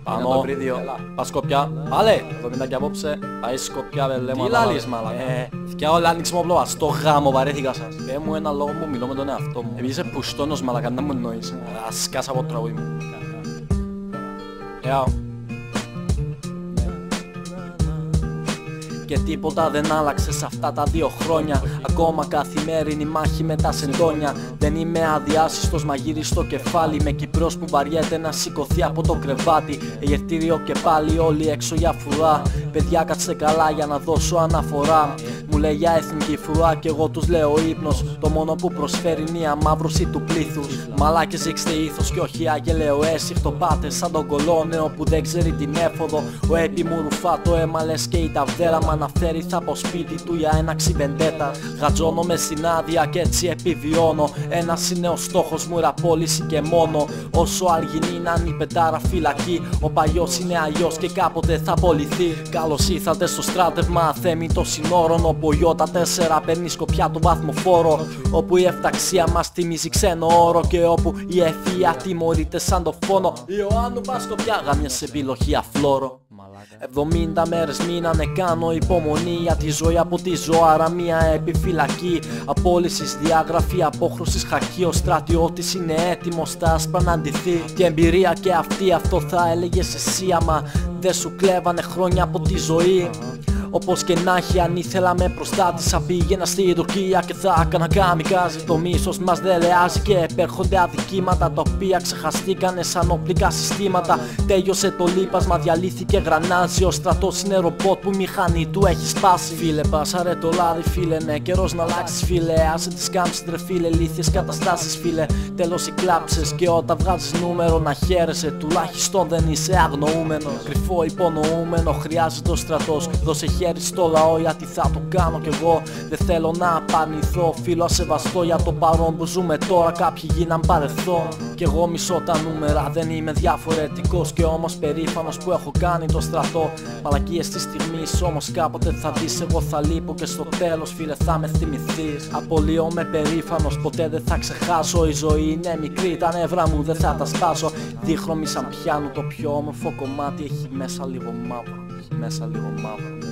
Πάνω, πας Σκοπιά. Πάλε, 70 κι απόψε. Πάει Σκοπιά, βελέ μου. Τι λάλης μαλάκα. Θκιά όλα άνοιξε μου απλό. Στο γάμο βαρέθηκα σας. Πέ μου ένα λόγο που μιλώ με τον εαυτό μου. Επειδή είσαι πουστώνος μαλάκα, να μου εννοείς. Ας σκάσα από το τραγούδι μου. Και τίποτα δεν άλλαξε σε αυτά τα 2 χρόνια. Ακόμα καθημερινή μάχη με τα σεντόνια. Δεν είμαι αδιάσυστος, μα γύρισε στο κεφάλι. Με Κυπρός που βαριέται να σηκωθεί από το κρεβάτι. Εγερτήριο και πάλι όλοι έξω για φουρά. Παιδιά κάτσε καλά για να δώσω αναφορά. Μου λέει για εθνική φρουρά και εγώ τους λέω ύπνος. Το μόνο που προσφέρει είναι η αμαύρωση του πλήθους. Μαλάκες ρίξτε ήθος και όχι αγελαίο έσυχτο. Πάτε σαν τον κολόνεο που δεν ξέρει την έφοδο. Ο έπι μου ρουφά το αίμα λες και η ταβδέρα μ' αναφέρει θα πω σπίτι του για ένα ξιβεντέτα. Γατζώνομαι στην άδεια και έτσι επιβιώνω. Ένας είναι ο στόχος μου, ραπόληση και μόνο. Όσο αργινή να είναι η πετάρα φυλακή. Ο παλιός είναι αλλιώς και κάποτε θα απολυθεί. Καλώς ήρθατε στο στράτευμα αθέμητο συνόρων. Όπου ο Ιώτα 4 παίρνει Σκοπιά το βαθμοφόρο. Όπου η εφταξία μας θυμίζει ξένο όρο. Και όπου η ευφυΐα τιμωρείται σαν το φόνο. Ιωάννου πας Σκοπιά, γάμιας επιλογή αφλόρο. 70 μέρες μείνανε, κάνω υπομονή για τη ζωή από τη ζωάρα, μια επιφυλακή. Απόλυσης, διάγραφη, απόχρωσης, χακί. Ο στρατιώτης είναι έτοιμος στα άσπρα να αντιθεί. Και εμπειρία και αυτή, αυτό θα έλεγες εσύ άμα δεν σου κλέβανε χρόνια από τη ζωή. Όπως και να έχει, αν ήθελα με προστάτησα, πήγαινα στην Τουρκία και θα έκανα καμικάζι. Το μίσος μας δεν λεάζει και επέρχονται αδικήματα τα οποία ξεχαστήκανε σαν οπλικά συστήματα. Τέλειωσε το λείπασμα, διαλύθηκε γρανάζι. Ο στρατός είναι ρομπότ που η μηχανή του έχει σπάσει. Φίλε, πάσαρε το λάδι, φίλε. Ναι, καιρός να αλλάξεις, φίλε. Άσε τις κάμψεις, τρε φίλε. Λήθιες καταστάσεις, φίλε. Τέλος οι κλάψες. Και όταν βγάζεις νούμερο να χαίρεσαι, τουλάχιστον δεν είσαι αγνοούμενο. Κρυφό υπονοούμενο, χρειάζεται ο στρατός. Δώσε χέρι στο λαό γιατί θα το κάνω κι εγώ. Δεν θέλω να απαρνηθώ, φίλο ασεβαστό για το παρόν που ζούμε τώρα. Κάποιοι γίναν παρελθόν. Κι εγώ μισώ τα νούμερα, δεν είμαι διαφορετικός. Και όμως περήφανος που έχω κάνει το στρατό. Μαλακίες της στιγμής, όμως κάποτε θα δεις. Εγώ θα λείπω και στο τέλος, φίλε, θα με θυμηθείς. Απολύομαι περήφανος, ποτέ δεν θα ξεχάσω. Η ζωή είναι μικρή, τα νεύρα μου δεν θα τα σπάσω. Δίχρωμη σαν πιάνου, το πιο όμορφο κομμάτι έχει μέσα λίγο μαύρο. Έχει μέσα λίγο μαύρο.